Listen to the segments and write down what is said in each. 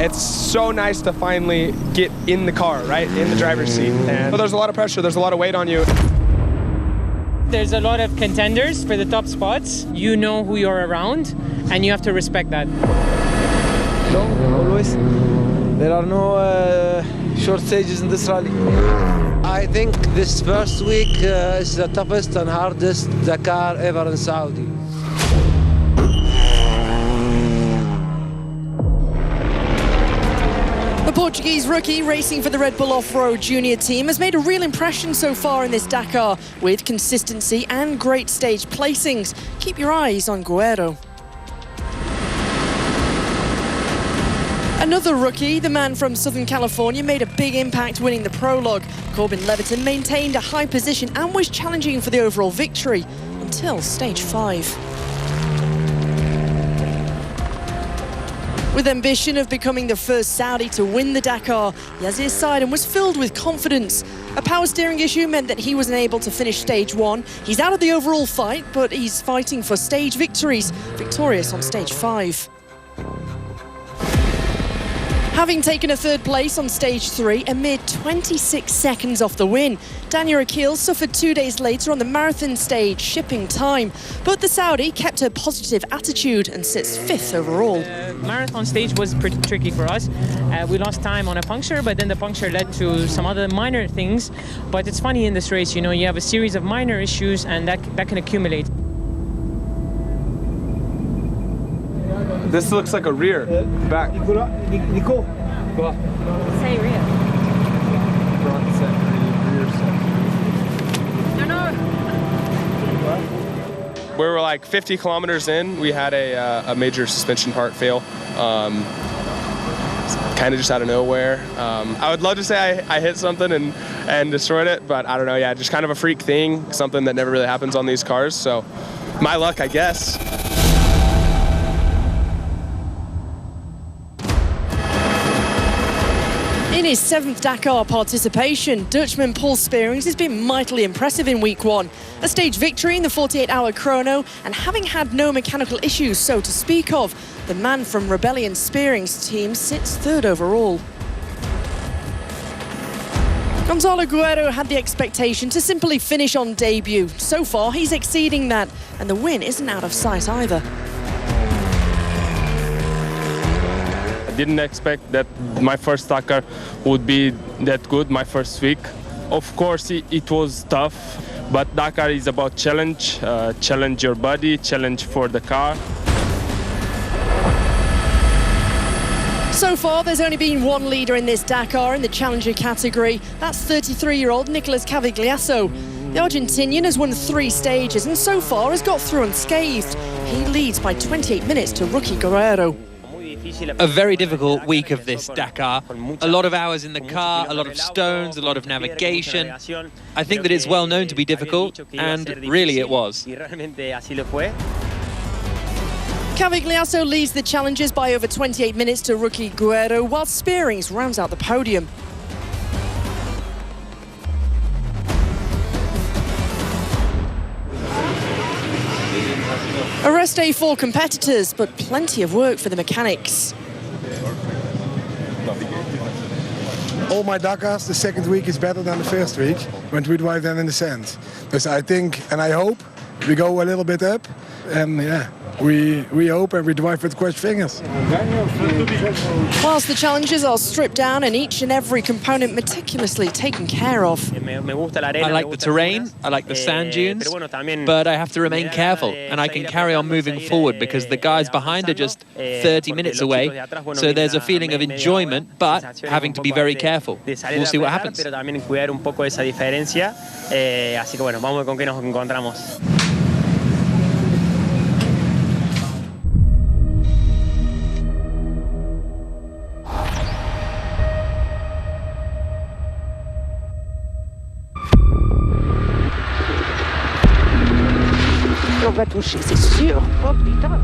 it's so nice to finally get in the car, right, in the driver's seat. And but there's a lot of pressure, there's a lot of weight on you. There's a lot of contenders for the top spots. You know who you're around, and you have to respect that. No, always. There are no short stages in this rally. I think this first week is the toughest and hardest Dakar ever in Saudi. The Portuguese rookie racing for the Red Bull Off-Road Junior team has made a real impression so far in this Dakar with consistency and great stage placings. Keep your eyes on Guerrero. Another rookie, the man from Southern California, made a big impact winning the prologue. Corbin Leviton maintained a high position and was challenging for the overall victory until stage 5. With ambition of becoming the first Saudi to win the Dakar, Yazir Saidam was filled with confidence. A power steering issue meant that he was unable to finish stage 1. He's out of the overall fight, but he's fighting for stage victories, victorious on stage 5. Having taken a third place on stage 3, a mere 26 seconds off the win, Dania Akil suffered 2 days later on the marathon stage, shipping time. But the Saudi kept her positive attitude and sits 5th overall. Marathon stage was pretty tricky for us. We lost time on a puncture, but then the puncture led to some other minor things. But it's funny in this race, you know, you have a series of minor issues and that can accumulate. This looks like a rear, back. Nico. Say rear. Front set, rear set. No. We were like 50 kilometers in, we had a major suspension part fail. Kind of just out of nowhere. I would love to say I hit something and destroyed it, but I don't know, yeah, just kind of a freak thing, something that never really happens on these cars, so my luck, I guess. In his 7th Dakar participation, Dutchman Paul Spearings has been mightily impressive in week 1. A stage victory in the 48-hour chrono, and having had no mechanical issues so to speak of, the man from Rebellion Spearings team sits 3rd overall. Gonzalo Guerrero had the expectation to simply finish on debut. So far, he's exceeding that, and the win isn't out of sight either. Didn't expect that my first Dakar would be that good, my first week. Of course, it was tough, but Dakar is about challenge, challenge your body, challenge for the car. So far, there's only been one leader in this Dakar in the challenger category. That's 33-year-old Nicolas Cavigliasso. The Argentinian has won 3 stages and so far has got through unscathed. He leads by 28 minutes to rookie Guerrero. A very difficult week of this Dakar. A lot of hours in the car, a lot of stones, a lot of navigation. I think that it's well known to be difficult, and really it was. Cavigliasso leads the challengers by over 28 minutes to rookie Guerrero, while Spearings rounds out the podium. A rest day for competitors, but plenty of work for the mechanics. All my Dakars, the second week is better than the first week when we drive them in the sand. So I think, and I hope, we go a little bit up, and yeah, we hope and we drive with crossed fingers. Whilst the challenges are stripped down and each and every component meticulously taken care of. I like the terrain, I like the sand dunes, but I have to remain careful and I can carry on moving forward because the guys behind are just 30 minutes away. So there's a feeling of enjoyment, but having to be very careful. We'll see what happens. On va toucher, c'est sûr. Oh putain.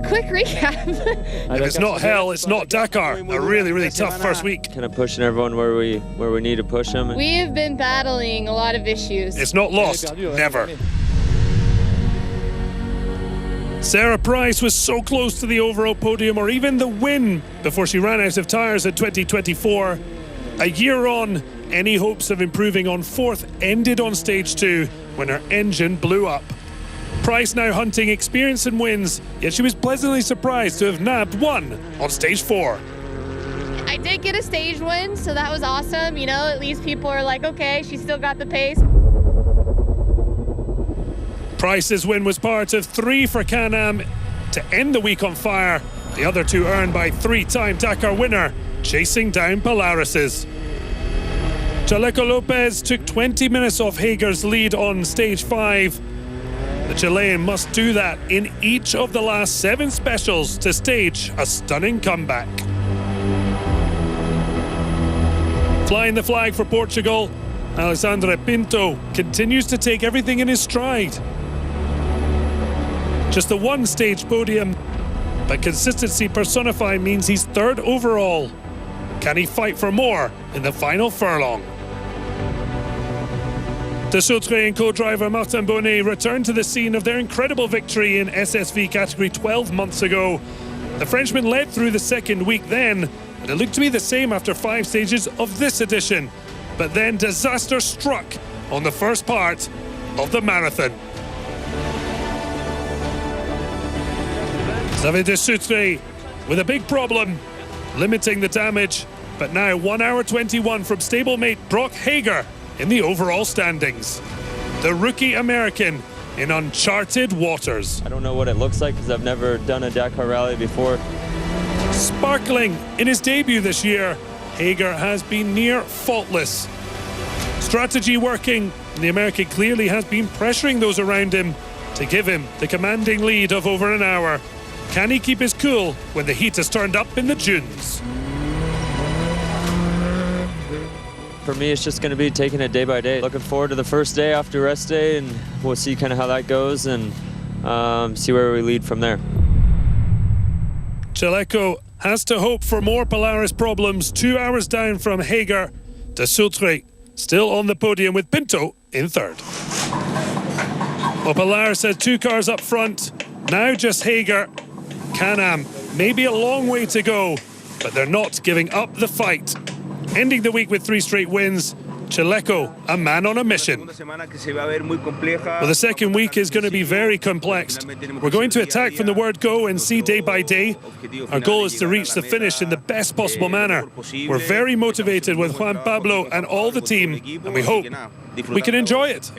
quick recap. If it's not hell, it's not Dakar. A really, really tough first week. Kind of pushing everyone where we need to push them. We have been battling a lot of issues. It's not lost, never. Sarah Price was so close to the overall podium or even the win before she ran out of tyres at 2024. A year on, any hopes of improving on fourth ended on stage 2 when her engine blew up. Price now hunting experience and wins, yet she was pleasantly surprised to have nabbed one on stage 4. I did get a stage win, so that was awesome. You know, at least people are like, okay, she still got the pace. Price's win was part of 3 for Can-Am to end the week on fire. The other 2 earned by 3-time Dakar winner, chasing down Polaris's. Chaleco Lopez took 20 minutes off Hager's lead on stage 5. The Chilean must do that in each of the last 7 specials to stage a stunning comeback. Flying the flag for Portugal, Alexandre Pinto continues to take everything in his stride. Just the 1-stage podium, but consistency personified means he's 3rd overall. Can he fight for more in the final furlong? De Sautré and co-driver Martin Bonnet returned to the scene of their incredible victory in SSV category 12 months ago. The Frenchman led through the second week then, and it looked to be the same after 5 stages of this edition. But then disaster struck on the first part of the marathon. Xavier de Sautré with a big problem, limiting the damage, but now 1 hour 21 from stablemate Brock Hager in the overall standings. The rookie American in uncharted waters. I don't know what it looks like because I've never done a Dakar rally before. Sparkling in his debut this year, Hager has been near faultless. Strategy working, the American clearly has been pressuring those around him to give him the commanding lead of over an hour. Can he keep his cool when the heat has turned up in the dunes? For me, it's just going to be taking it day by day. Looking forward to the first day after rest day, and we'll see kind of how that goes and see where we lead from there. Chaleco has to hope for more Polaris problems. 2 hours down from Hager. De Sautré still on the podium with Pinto in 3rd. Well, Polaris has 2 cars up front. Now just Hager. Can-Am, maybe a long way to go, but they're not giving up the fight. Ending the week with 3 straight wins, Chaleco, a man on a mission. Well, the second week is going to be very complex. We're going to attack from the word go and see day by day. Our goal is to reach the finish in the best possible manner. We're very motivated with Juan Pablo and all the team, and we hope we can enjoy it.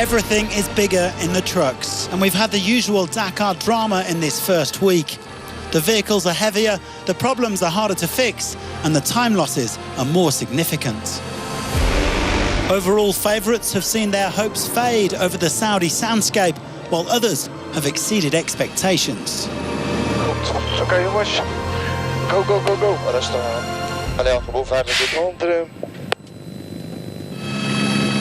Everything is bigger in the trucks, and we've had the usual Dakar drama in this first week. The vehicles are heavier, the problems are harder to fix, and the time losses are more significant. Overall favourites have seen their hopes fade over the Saudi soundscape, while others have exceeded expectations. Oké jongens, go, go, go, go. Allez, gewoon 25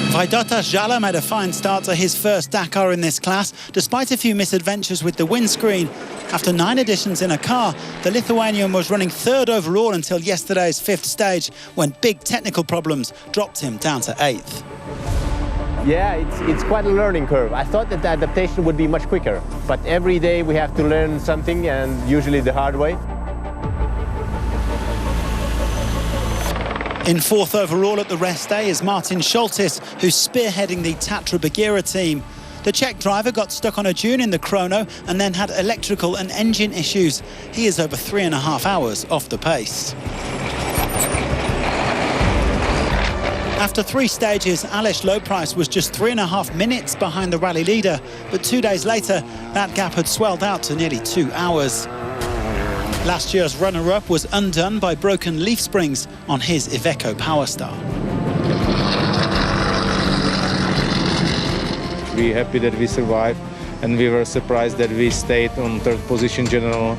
Vaidotas Jala made a fine start to his first Dakar in this class, despite a few misadventures with the windscreen. After 9 editions in a car, the Lithuanian was running 3rd overall until yesterday's 5th stage, when big technical problems dropped him down to 8th. Yeah, it's quite a learning curve. I thought that the adaptation would be much quicker, but every day we have to learn something, and usually the hard way. In 4th overall at the rest day is Martin Scholtis, who's spearheading the Tatra Bagheera team. The Czech driver got stuck on a dune in the chrono and then had electrical and engine issues. He is over 3.5 hours off the pace. After 3 stages, Aleš Lowprice was just 3.5 minutes behind the rally leader, but 2 days later, that gap had swelled out to nearly 2 hours. Last year's runner-up was undone by broken leaf springs on his Iveco Powerstar. We're happy that we survived, and we were surprised that we stayed on third position general.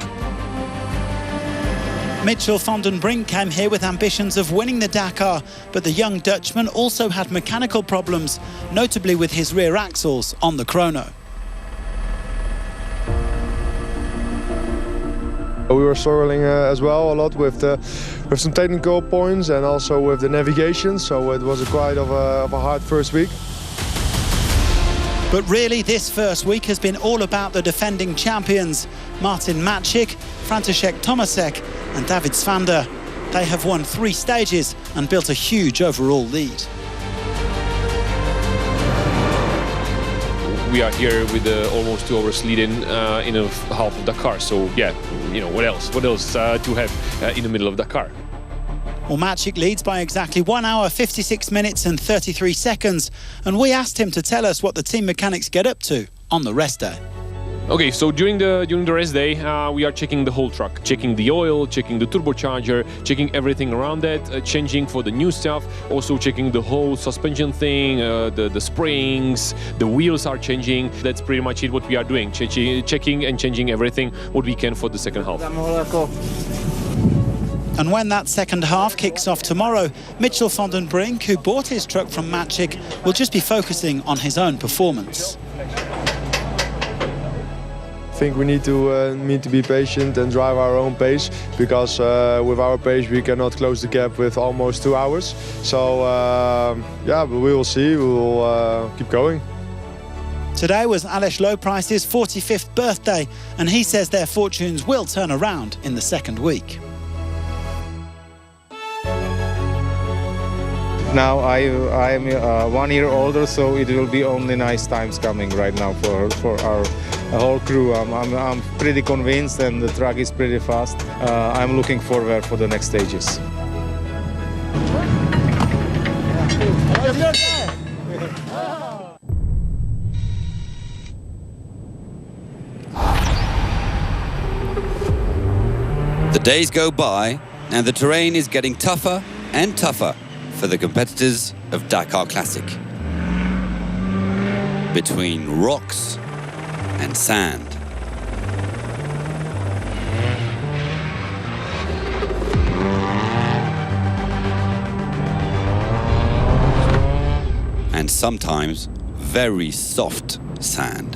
Mitchell van den Brink came here with ambitions of winning the Dakar, but the young Dutchman also had mechanical problems, notably with his rear axles on the chrono. We were struggling as well a lot with some technical points and also with the navigation, so it was quite of a hard first week. But really, this first week has been all about the defending champions, Martin Maciek, František Tomasek and David Svander. They have won 3 stages and built a huge overall lead. We are here with almost 2 hours lead-in in a half of Dakar. So yeah, you know, what else? What else to have in the middle of Dakar? Well, Maciek leads by exactly 1 hour, 56 minutes and 33 seconds. And we asked him to tell us what the team mechanics get up to on the rest day. Okay, so during the rest day, we are checking the whole truck, checking the oil, checking the turbocharger, checking everything around it, changing for the new stuff, also checking the whole suspension thing, the springs, the wheels are changing. That's pretty much it what we are doing, checking and changing everything what we can for the second half. And when that second half kicks off tomorrow, Mitchell van den Brink, who bought his truck from Maciek, will just be focusing on his own performance. I think we need to be patient and drive our own pace, because with our pace we cannot close the gap with almost 2 hours. So yeah, but we will see. We will keep going. Today was Aleš Loprijs's 45th birthday, and he says their fortunes will turn around in the second week. Now I am 1 year older, so it will be only nice times coming right now for our whole crew. I'm pretty convinced, and the track is pretty fast. I'm looking forward for the next stages. The days go by, and the terrain is getting tougher and tougher for the competitors of Dakar Classic. Between rocks and sand. And sometimes very soft sand.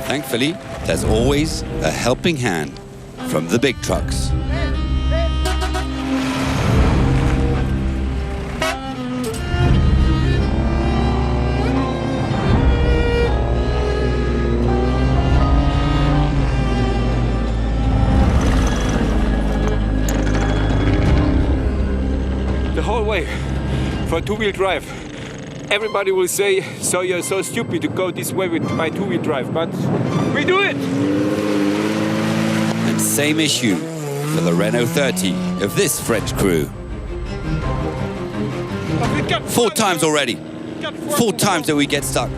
Thankfully, there's always a helping hand from the big trucks. The whole way for two-wheel drive. Everybody will say, so you're so stupid to go this way with my two-wheel drive, but we do it! And same issue for the Renault 30 of this French crew. 4 times already. 4 times that we get stuck.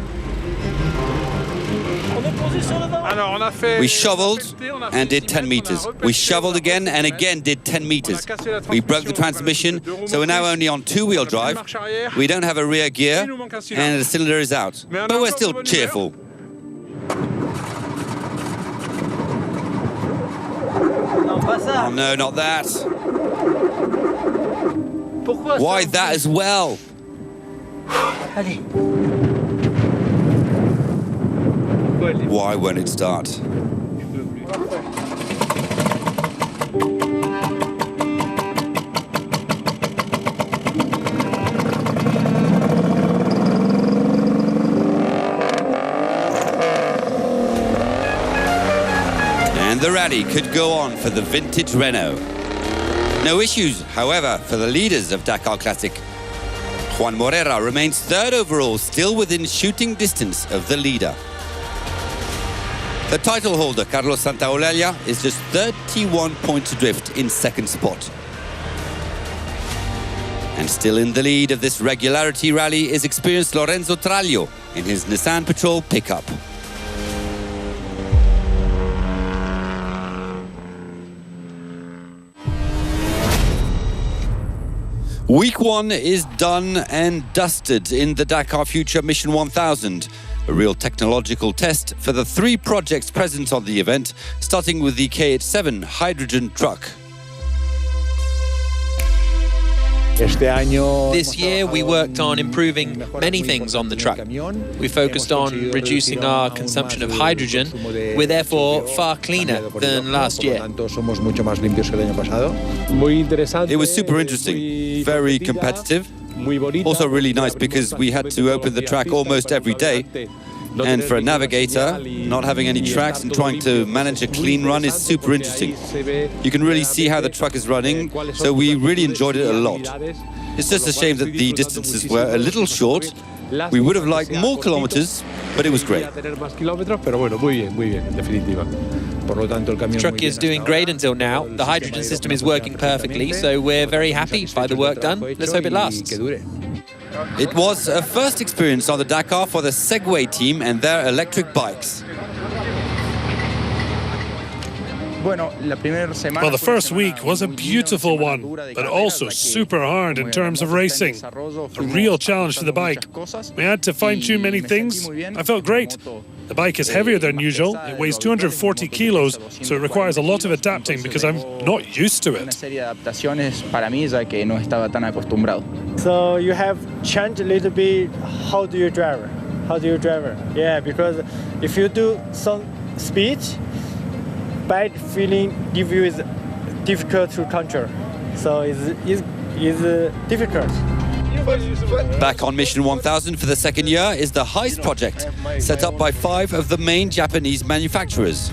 We shoveled and did 10 meters. We shoveled again and again did 10 meters. We broke the transmission, so we're now only on two-wheel drive. We don't have a rear gear and the cylinder is out. But we're still cheerful. Oh no, not that. Why that as well? Why won't it start? And the rally could go on for the vintage Renault. No issues, however, for the leaders of Dakar Classic. Juan Morera remains 3rd overall, still within shooting distance of the leader. The title holder, Carlos Santaolalla, is just 31 points adrift in 2nd spot. And still in the lead of this regularity rally is experienced Lorenzo Traglio in his Nissan Patrol pickup. Week 1 is done and dusted in the Dakar Future Mission 1000, a real technological test for the 3 projects present on the event, starting with the KH7 hydrogen truck. This year we worked on improving many things on the truck. We focused on reducing our consumption of hydrogen. We're therefore far cleaner than last year. It was super interesting, very competitive. Also really nice because we had to open the track almost every day. And for a navigator, not having any tracks and trying to manage a clean run is super interesting. You can really see how the truck is running, so we really enjoyed it a lot. It's just a shame that the distances were a little short. We would have liked more kilometers, but it was great. The truck is doing great until now. The hydrogen system is working perfectly, so we're very happy by the work done. Let's hope it lasts. It was a first experience on the Dakar for the Segway team and their electric bikes. Well, the first week was a beautiful one, but also super hard in terms of racing. A real challenge for the bike. We had to fine-tune many things. I felt great. The bike is heavier than usual. It weighs 240 kilos, so it requires a lot of adapting because I'm not used to it. So you have changed a little bit how do you drive? Yeah, because if you do some speed, bad feeling give you is difficult to control. So it's difficult. Back on Mission 1000 for the second year is the Heist project, set up by 5 of the main Japanese manufacturers.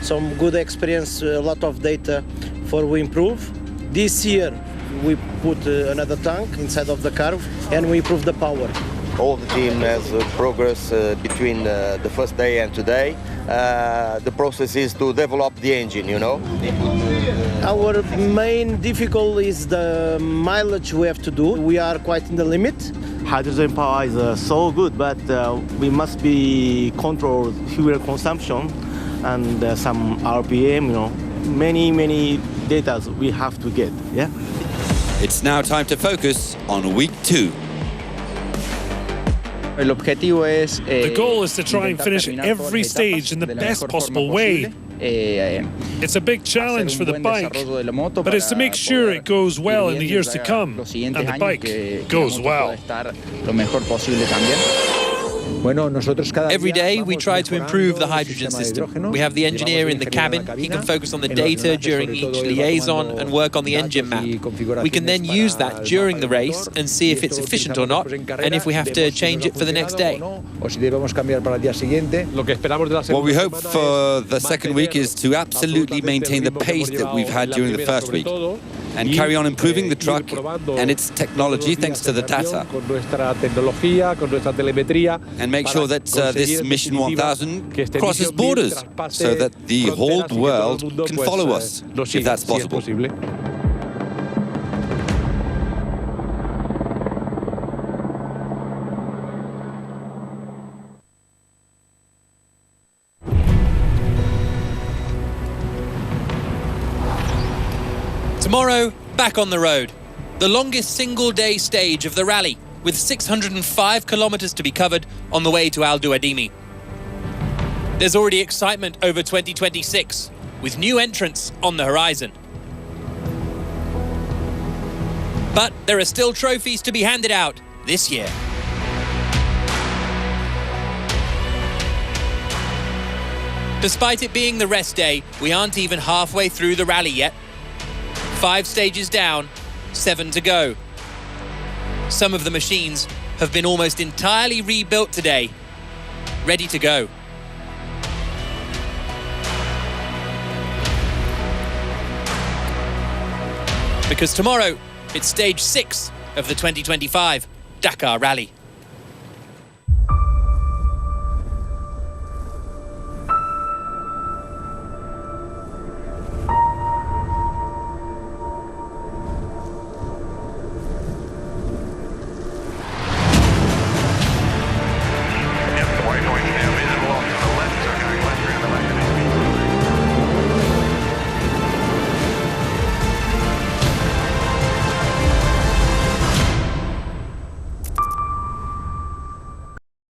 Some good experience, a lot of data for we improve. This year we put another tank inside of the car and we improve the power. All the team has progress between the first day and today. The process is to develop the engine, you know. Our main difficulty is the mileage we have to do. We are quite in the limit. Hydrogen power is so good, but we must be control fuel consumption and some RPM, you know, many data we have to get, yeah? It's now time to focus on week 2. The goal is to try and finish every stage in the best possible way. It's a big challenge for the bike, but it's to make sure it goes well in the years to come, and the bike goes well. Every day we try to improve the hydrogen system. We have the engineer in the cabin. He can focus on the data during each liaison and work on the engine map. We can then use that during the race and see if it's efficient or not, and if we have to change it for the next day. What we hope for the second week is to absolutely maintain the pace that we've had during the first week, and carry on improving the truck and its technology thanks to the data. And make sure that this Mission 1000 crosses borders so that the whole world can follow us, if that's possible. Tomorrow, back on the road. The longest single-day stage of the rally, with 605 kilometers to be covered on the way to Al Duadimi. There's already excitement over 2026, with new entrants on the horizon. But there are still trophies to be handed out this year. Despite it being the rest day, we aren't even halfway through the rally yet. 5 stages down, 7 to go. Some of the machines have been almost entirely rebuilt today, ready to go. Because tomorrow, it's stage 6 of the 2025 Dakar Rally.